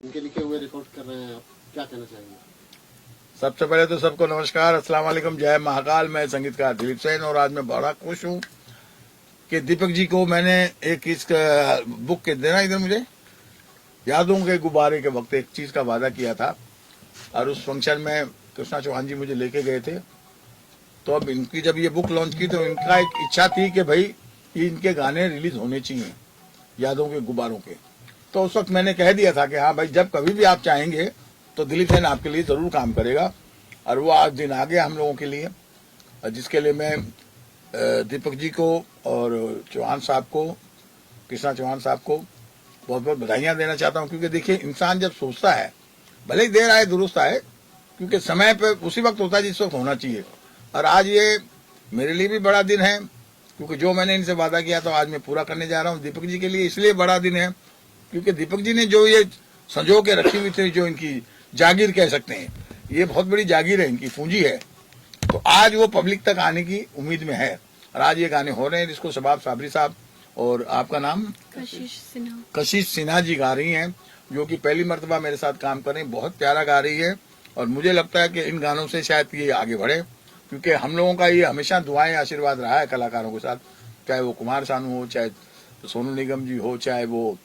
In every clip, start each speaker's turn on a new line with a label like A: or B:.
A: उनके लिखे हुए रिकॉर्ड कर रहे हैं, आप क्या कहना चाहेंगे?
B: सबसे पहले तो सबको नमस्कार, अस्सलाम वालेकुम, जय महाकाल। मैं संगीतकार दिलीप सेन और आज मैं बड़ा खुश हूँ कि दीपक जी को मैंने एक इसका बुक के देना इधर मुझे यादों के गुब्बारे के वक्त एक चीज का वादा किया था और उस फंक्शन में कृष्णा चौहान जी मुझे लेके गए थे। तो अब इनकी जब ये बुक लॉन्च की तो इनका एक इच्छा थी कि भाई ये इनके गाने रिलीज होने चाहिए यादों के गुब्बारों के। तो उस वक्त मैंने कह दिया था कि हाँ भाई, जब कभी भी आप चाहेंगे तो दिलीप सेन आपके लिए जरूर काम करेगा। और वो आज दिन आ गया हम लोगों के लिए, जिसके लिए मैं दीपक जी को और चौहान साहब को, कृष्णा चौहान साहब को बहुत बहुत बधाइयां देना चाहता हूं। क्योंकि देखिए, इंसान जब सोचता है, भले ही देर आए दुरुस्त आए, क्योंकि समय पे उसी वक्त होता है जिस वक्त होना चाहिए। और आज ये मेरे लिए भी बड़ा दिन है, क्योंकि जो मैंने इनसे वादा किया तो आज मैं पूरा करने जा रहा हूँ। दीपक जी के लिए इसलिए बड़ा दिन है क्योंकि दीपक जी ने जो ये संजो के रखी हुई थी, जो इनकी जागीर कह सकते हैं, ये बहुत बड़ी जागीर है, इनकी पूंजी है। तो आज वो पब्लिक तक आने की उम्मीद में है और आज ये गाने हो रहे हैं जिसको शबाब साबरी साहब और आपका नाम कशिश सिन्हा जी गा रही हैं, जो कि पहली मर्तबा मेरे साथ काम कर रही हैं। बहुत प्यारा गा रही है और मुझे लगता है कि इन गानों से शायद ये आगे बढ़े, क्योंकि हम लोगों का ये हमेशा दुआएं आशीर्वाद रहा है कलाकारों के साथ, चाहे वो कुमार सानू हो, चाहे सोनू निगम जी हो, चाहे वो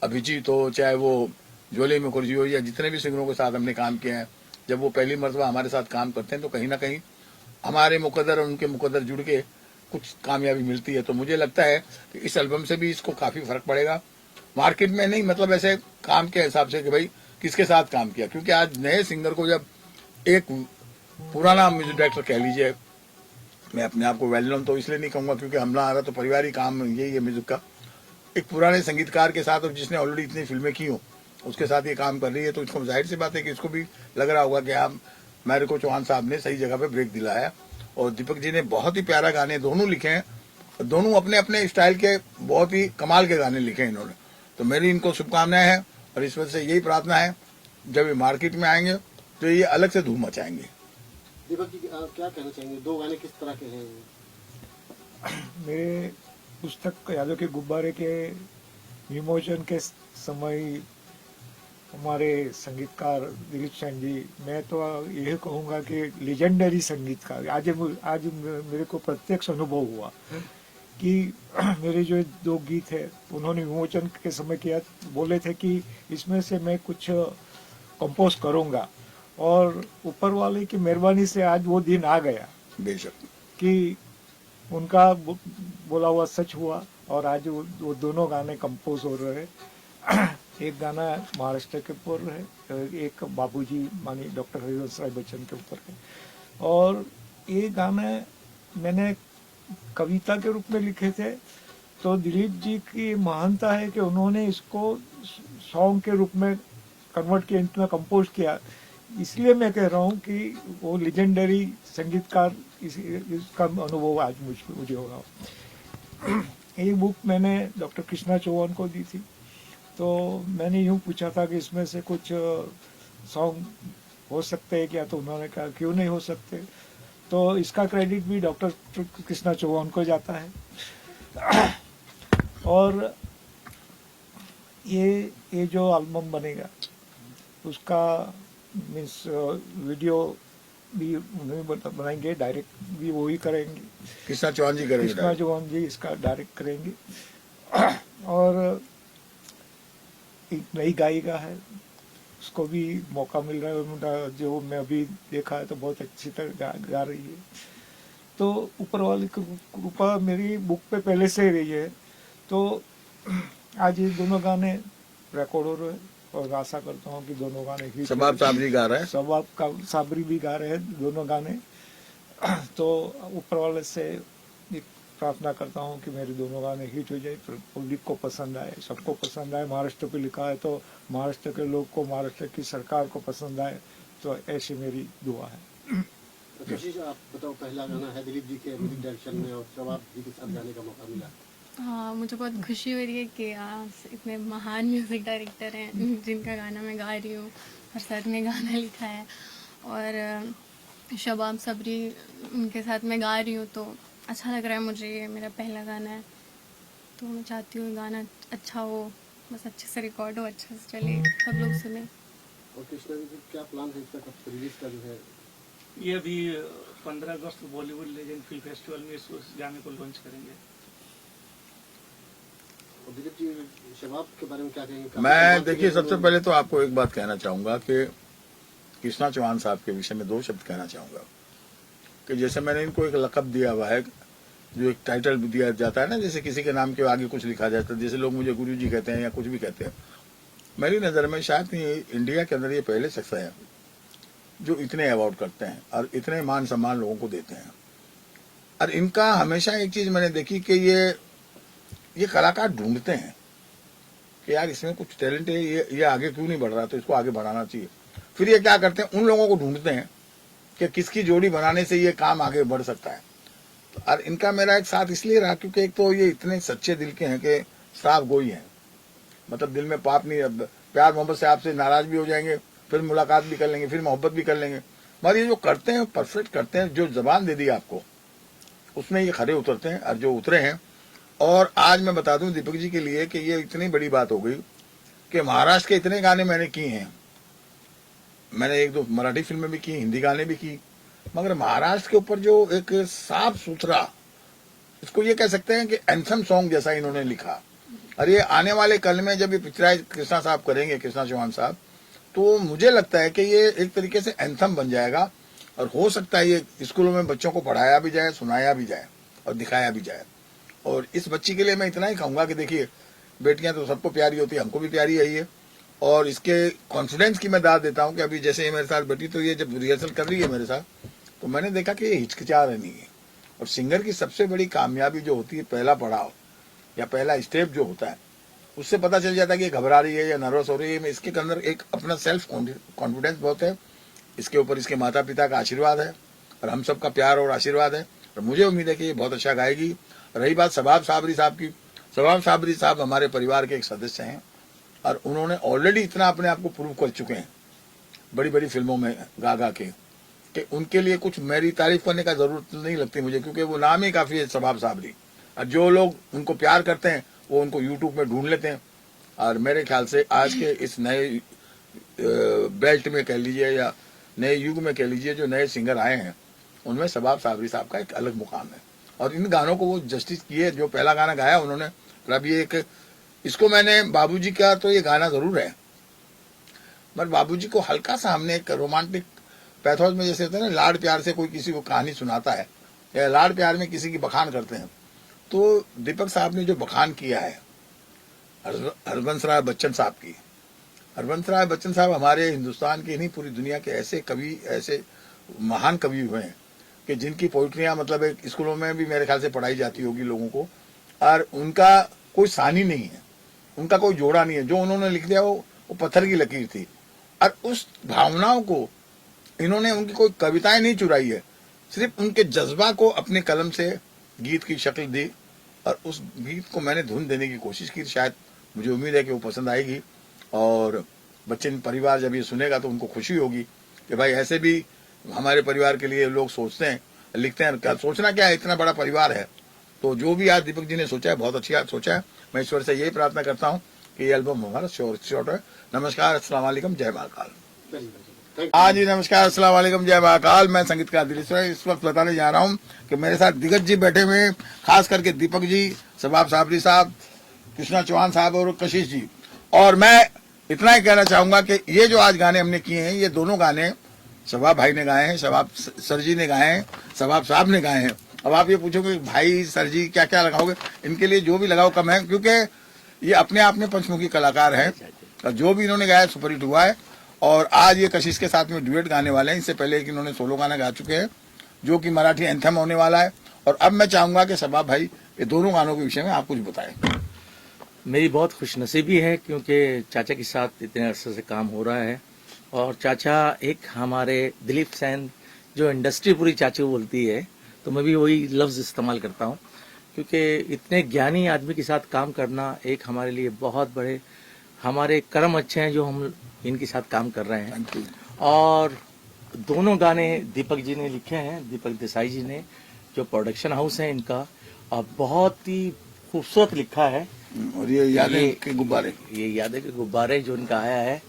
B: अभिजीत हो, चाहे वो जोले मुखर्जी हो, या जितने भी सिंगरों के साथ हमने काम किया है। जब वो पहली मर्तबा हमारे साथ काम करते हैं तो कहीं ना कहीं हमारे मुकद्दर और उनके मुकद्दर जुड़ के कुछ कामयाबी मिलती है। तो मुझे लगता है कि इस एल्बम से भी इसको काफी फर्क पड़ेगा, मार्केट में नहीं, मतलब ऐसे काम के हिसाब से कि भाई किसके साथ काम किया। क्योंकि आज नए सिंगर को जब एक पुराना म्यूजिक डायरेक्टर कह लीजिए, मैं अपने आप को वेल नोन तो इसलिए नहीं कहूंगा क्योंकि हमारा तो पारिवारिक काम यही है म्यूजिक का, एक पुराने संगीतकार के साथ और जिसने ऑलरेडी इतनी फिल्में की हो उसके साथ ये काम कर रही है, तो इसको जाहिर सी बात है कि इसको भी लग रहा होगा कि हाँ, मेरे को चौहान साहब ने सही जगह पे ब्रेक दिलाया। और दीपक जी ने बहुत ही प्यारा गाने दोनों लिखे हैं, दोनों अपने अपने स्टाइल के बहुत ही कमाल के गाने लिखे हैं इन्होंने। तो मेरी इनको शुभकामनाएं हैं और इस वजह से यही प्रार्थना है जब ये मार्केट में आएंगे तो ये अलग से धूम मचाएंगे।
A: दीपक जी क्या कहना चाहेंगे, दो गाने किस तरह के हैं?
C: मेरे पुस्तक यादों के गुब्बारे के विमोचन के समय हमारे संगीतकार दिलीप सेन जी, मैं तो यही कहूँगा कि लेजेंडरी संगीतकार। आज मेरे को प्रत्यक्ष अनुभव हुआ कि मेरे जो दो गीत है उन्होंने विमोचन के समय किया, बोले थे कि इसमें से मैं कुछ कंपोज करूँगा, और ऊपर वाले की मेहरबानी से आज वो दिन आ गया
B: बेशक
C: कि उनका बोला हुआ सच हुआ और आज वो दोनों गाने कंपोज हो रहे हैं। एक गाना महाराष्ट्र के ऊपर है, एक बाबूजी मानी डॉक्टर हरिवंश राय बच्चन के ऊपर है, और ये गाने मैंने कविता के रूप में लिखे थे। तो दिलीप जी की महानता है कि उन्होंने इसको सॉन्ग के रूप में कन्वर्ट किया, इतना कंपोज किया। इसलिए मैं कह रहा हूँ कि वो लेजेंडरी संगीतकार, इसका अनुभव आज मुझे होगा। ये बुक मैंने डॉक्टर कृष्णा चौहान को दी थी, तो मैंने यूँ पूछा था कि इसमें से कुछ सॉन्ग हो सकते हैं क्या, तो उन्होंने कहा क्यों नहीं हो सकते। तो इसका क्रेडिट भी डॉक्टर कृष्णा चौहान को जाता है। और ये जो एल्बम बनेगा उसका मीन्स वीडियो भी उन्हें बनाएंगे, डायरेक्ट भी वही करेंगे,
B: कृष्णा चौहान जी करेंगे,
C: कृष्णा चौहान जी इसका डायरेक्ट करेंगे। और एक नई गायिका है, उसको भी मौका मिल रहा है, जो मैं अभी देखा है तो बहुत अच्छी तरह गा रही है। तो ऊपर वाली की कृपा मेरी बुक पे पहले से ही रही है। तो आज ये दोनों गाने रिकॉर्ड हो रहे हैं और आशा करता हूँ कि दोनों गाने हिट।
B: शबाब साबरी गा रहा है,
C: शबाब साबरी भी गा रहे हैं दोनों गाने। तो ऊपर वाले से एक प्रार्थना करता हूँ कि मेरे दोनों गाने हिट हो जाए, पब्लिक को पसंद आए, सबको पसंद आए। महाराष्ट्र पे लिखा है तो महाराष्ट्र के लोग को, महाराष्ट्र की सरकार को पसंद आए, तो ऐसी मेरी दुआ है।
A: कशिश, आप बताओ, पहला गाना है दिलीप जी के म्यूजिक डायरेक्शन में और शबाब जी के साथ गाने का मौका मिला।
D: हाँ, मुझे बहुत खुशी हो रही है कि इतने महान म्यूज़िक डायरेक्टर हैं जिनका गाना मैं गा रही हूँ और सर ने गाना लिखा है, और शबाब सबरी उनके साथ मैं गा रही हूँ, तो अच्छा लग रहा है मुझे। ये मेरा पहला गाना है तो मैं चाहती हूँ गाना अच्छा हो, बस अच्छे से रिकॉर्ड हो, अच्छे से चले, सब लोग सुने।
A: और कृष्णा जी क्या प्लान है इसका, कब रिलीज का जो है?
E: ये अभी 15 अगस्त को बॉलीवुड लेजेंड फिल्म फेस्टिवल में इस गाने को लॉन्च करेंगे।
A: और दिलीप जी शबाब के बारे में क्या कहेंगे?
B: मैं देखिए सबसे पहले तो आपको एक बात कहना चाहूंगा कि कृष्णा चौहान साहब के विषय में 2 शब्द कहना चाहूंगा कि जैसे मैंने इनको एक लक़ब दिया हुआ है, जो एक टाइटल भी दिया जाता है ना, जैसे किसी के नाम के आगे कुछ लिखा जाता है, जैसे लोग मुझे गुरु जी कहते हैं या कुछ भी कहते हैं, मेरी नज़र में शायद इंडिया के अंदर ये पहले शख्स है जो इतने अवार्ड करते हैं और इतने मान सम्मान लोगों को देते हैं। और इनका हमेशा एक चीज़ मैंने देखी कि ये कलाकार ढूंढते हैं कि यार इसमें कुछ टैलेंट है, ये आगे क्यों नहीं बढ़ रहा, तो इसको आगे बढ़ाना चाहिए। फिर ये क्या करते हैं, उन लोगों को ढूंढते हैं कि किसकी जोड़ी बनाने से ये काम आगे बढ़ सकता है। और इनका मेरा एक साथ इसलिए रहा क्योंकि एक तो ये इतने सच्चे दिल के हैं कि साफ गोई हैं, मतलब दिल में पाप नहीं, अब प्यार मोहब्बत से आपसे नाराज भी हो जाएंगे, फिर मुलाकात भी कर लेंगे, फिर मोहब्बत भी कर लेंगे, मगर ये जो करते हैं परफेक्ट करते हैं। जो जबान दे दी आपको उसमें ये खरे उतरते हैं और जो उतरे हैं। और आज मैं बता दूं दीपक जी के लिए कि ये इतनी बड़ी बात हो गई कि महाराष्ट्र के इतने गाने मैंने किए हैं, मैंने 1-2 मराठी फिल्में भी की, हिंदी गाने भी की, मगर महाराष्ट्र के ऊपर जो एक साफ सुथरा, इसको ये कह सकते हैं कि एंथम सॉन्ग जैसा इन्होंने लिखा। और ये आने वाले कल में जब ये पिक्चराइज कृष्णा साहब करेंगे, कृष्णा चौहान साहब, तो मुझे लगता है कि ये एक तरीके से एंथम बन जाएगा। और हो सकता है ये स्कूलों में बच्चों को पढ़ाया भी जाए, सुनाया भी जाए और दिखाया भी जाए। और इस बच्ची के लिए मैं इतना ही कहूँगा कि देखिए, बेटियां तो सबको प्यारी होती है, हमको भी प्यारी है ये। और इसके कॉन्फिडेंस की मैं दाद देता हूँ कि अभी जैसे ये मेरे साथ बैठी, तो ये जब रिहर्सल कर रही है मेरे साथ, तो मैंने देखा कि ये हिचकिचा रही है। और सिंगर की सबसे बड़ी कामयाबी जो होती है, पहला पड़ाव या पहला स्टेप जो होता है, उससे पता चल जाता है कि ये घबरा रही है या नर्वस हो रही है। इसके अंदर एक अपना सेल्फ कॉन्फिडेंस बहुत है, इसके ऊपर इसके माता पिता का आशीर्वाद है और हम सबका प्यार और आशीर्वाद है। और मुझे उम्मीद है कि ये बहुत अच्छा गाएगी। रही बात शबाब साबरी साहब की, शबाब साबरी साहब हमारे परिवार के एक सदस्य हैं और उन्होंने ऑलरेडी इतना अपने आप को प्रूव कर चुके हैं बड़ी बड़ी फिल्मों में गा गा के, कि उनके लिए कुछ मेरी तारीफ करने का जरूरत नहीं लगती मुझे, क्योंकि वो नाम ही काफ़ी है शबाब साबरी। और जो लोग उनको प्यार करते हैं वो उनको यूट्यूब में ढूंढ लेते हैं। और मेरे ख्याल से आज के इस नए बेल्ट में कह लीजिए या नए युग में कह लीजिए, जो नए सिंगर आए हैं उनमें शबाब साबरी साहब का एक अलग मुकाम है। और इन गानों को वो जस्टिस किए, जो पहला गाना गाया उन्होंने। और अब ये एक, इसको मैंने बाबूजी का तो ये गाना जरूर है, पर बाबूजी को हल्का सा हमने एक रोमांटिक पैथोस में, जैसे होता है ना लाड प्यार से कोई किसी को कहानी सुनाता है या लाड प्यार में किसी की बखान करते हैं, तो दीपक साहब ने जो बखान किया है हरबंस राय बच्चन साहब की। हरबंस राय बच्चन साहब हमारे हिंदुस्तान के नहीं, पूरी दुनिया के ऐसे कवि, ऐसे महान कवि हुए हैं कि जिनकी पोइट्रियाँ मतलब एक स्कूलों में भी मेरे ख्याल से पढ़ाई जाती होगी लोगों को। और उनका कोई सानी नहीं है, उनका कोई जोड़ा नहीं है, जो उन्होंने लिख दिया वो पत्थर की लकीर थी। और उस भावनाओं को इन्होंने, उनकी कोई कविताएं नहीं चुराई है, सिर्फ उनके जज्बा को अपने कलम से गीत की शक्ल दी और उस गीत को मैंने धुन देने की कोशिश की। शायद मुझे उम्मीद है कि वो पसंद आएगी और बच्चन परिवार जब ये सुनेगा तो उनको खुशी होगी कि भाई ऐसे भी हमारे परिवार के लिए लोग सोचते हैं, लिखते हैं। क्या सोचना क्या है, इतना बड़ा परिवार है। तो जो भी आज दीपक जी ने सोचा है बहुत अच्छी बात सोचा है। मैं ईश्वर से यही प्रार्थना करता हूँ कि ये एल्बम हमारा शॉर्ट है। नमस्कार, अस्सलाम वालेकुम, जय महाकाल। हाँ जी, नमस्कार, अस्सलाम वालेकुम, जय महाकाल। मैं संगीतकार दिलीप सर इस वक्त बताने जा रहा हूँ कि मेरे साथ दिग्गज जी बैठे हुए हैं, खास करके दीपक जी, शबाब साबरी साहब, कृष्णा चौहान साहब और कशिश जी। और मैं इतना ही कहना चाहूंगा कि ये जो आज गाने हमने किए हैं, ये दोनों गाने शबाब भाई ने गाए हैं, शबाब सर जी ने गाए हैं, शबाब साहब ने गाए हैं। अब आप ये पूछोगे भाई सर जी क्या क्या लगाओगे, इनके लिए जो भी लगाओ कम है, क्योंकि ये अपने आप में पंचमुखी कलाकार हैं और जो भी इन्होंने गाया सुपरहिट हुआ है। और आज ये कशिश के साथ में ड्यूएट गाने वाले हैं। इससे पहले कि इन्होंने सोलो गाना गा चुके हैं जो कि मराठी एंथम होने वाला है। और अब मैं चाहूंगा कि शबाब भाई ये दोनों गानों के विषय में आप कुछ बताएं।
F: मेरी बहुत खुशनसीबी है क्योंकि चाचा के साथ इतने अरसे से काम हो रहा है और चाचा एक हमारे दिलीप सेन, जो इंडस्ट्री पूरी चाचू बोलती है, तो मैं भी वही लफ्ज़ इस्तेमाल करता हूँ क्योंकि इतने ज्ञानी आदमी के साथ काम करना एक हमारे लिए बहुत बड़े, हमारे कर्म अच्छे हैं जो हम इनके साथ काम कर रहे हैं। और दोनों गाने दीपक जी ने लिखे हैं, दीपक देसाई जी ने, जो प्रोडक्शन हाउस है इनका, और बहुत ही खूबसूरत लिखा है।
B: और ये यादें के गुब्बारे।
F: ये यादें के गुब्बारे जो इनका आया है,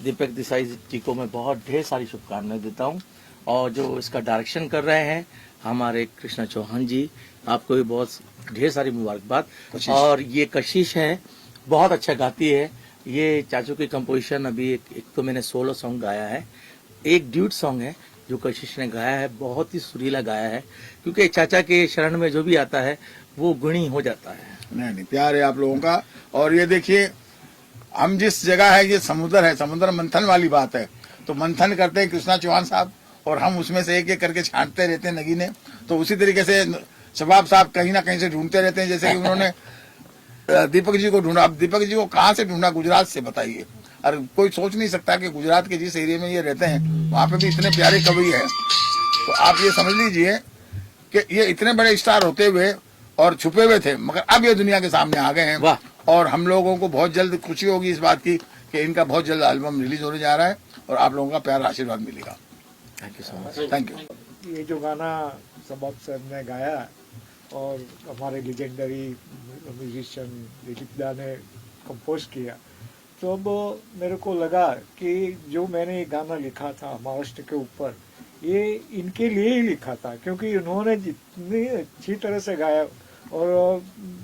F: दीपक देसाई जी को मैं बहुत ढेर सारी शुभकामनाएं देता हूँ। और जो इसका डायरेक्शन कर रहे हैं हमारे कृष्णा चौहान जी, आपको भी बहुत ढेर सारी मुबारकबाद। और ये कशिश है, बहुत अच्छा गाती है। ये चाचू की कंपोजिशन। अभी एक तो मैंने सोलो सॉन्ग गाया है, एक ड्यूट सॉन्ग है जो कशिश ने गाया है, बहुत ही सुरीला गाया है, क्योंकि चाचा के शरण में जो भी आता है वो गुणी हो जाता है।
B: नहीं, प्यार है आप लोगों का। और ये देखिए, हम जिस जगह है ये समुद्र है, समुद्र मंथन वाली बात है, तो मंथन करते हैं कृष्णा चौहान साहब और हम उसमें से एक एक करके छांटते रहते हैं नगीने। तो उसी तरीके से शबाब साहब कहीं ना कहीं से ढूंढते रहते हैं, जैसे कि उन्होंने दीपक जी को ढूंढा। अब दीपक जी को कहाँ से ढूंढा? गुजरात से, बताइए। और कोई सोच नहीं सकता कि गुजरात के जिस एरिया में ये रहते हैं वहां पे भी इतने प्यारे कवि हैं। तो आप ये समझ लीजिए कि ये इतने बड़े स्टार होते हुए और छुपे हुए थे, मगर अब ये दुनिया के सामने आ गए हैं।
F: वाह।
B: और हम लोगों को बहुत जल्द खुशी होगी इस बात की कि इनका बहुत जल्द एल्बम रिलीज होने जा रहा है और आप लोगों का प्यार आशीर्वाद मिलेगा।
F: Thank you so much.
B: Thank you.
C: ये जो गाना शबाब साहब ने गाया और हमारे लेजेंडरी म्यूजिशियन दिलीप दा ने कंपोज किया, तो अब मेरे को लगा कि जो मैंने ये गाना लिखा था महाराष्ट्र के ऊपर, ये इनके लिए ही लिखा था, क्योंकि उन्होंने जितनी अच्छी तरह से गाया। और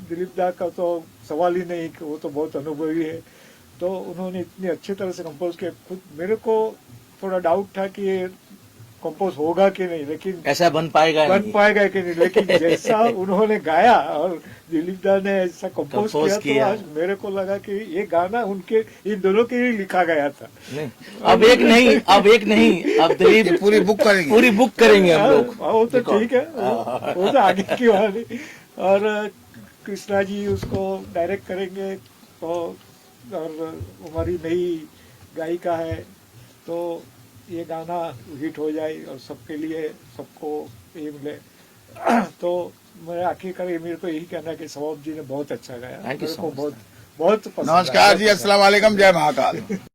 C: दिलीप दा का तो सवाल ही नहीं कि वो तो बहुत अनुभवी है, तो उन्होंने इतनी अच्छी तरह से कंपोज किया। खुद मेरे को थोड़ा डाउट था कि ये कंपोज होगा कि नहीं, लेकिन
F: ऐसा बन पाएगा
C: कि नहीं, लेकिन जैसा उन्होंने गाया और दिलीप दा ने ऐसा कंपोज किया, तो आज मेरे को लगा कि ये गाना उनके इन दोनों के लिए लिखा गया था।
F: नहीं, अब एक नहीं, अब दिलीप
B: पूरी बुक करेंगे
F: हम लोग।
C: वो तो ठीक है, वो तो आगे की बात है। और कृष्णा जी उसको डायरेक्ट करेंगे, और हमारी नई गायिका है, तो ये गाना हिट हो जाए और सबके लिए, सबको ये मिले। तो मेरा आखिरकार मेरे को यही कहना है कि शबाब जी ने बहुत अच्छा गाया।
F: Thank you so much.
C: बहुत पसंद आया।
B: नमस्कार जी, अस्सलाम वालेकुम, जय महाकाल।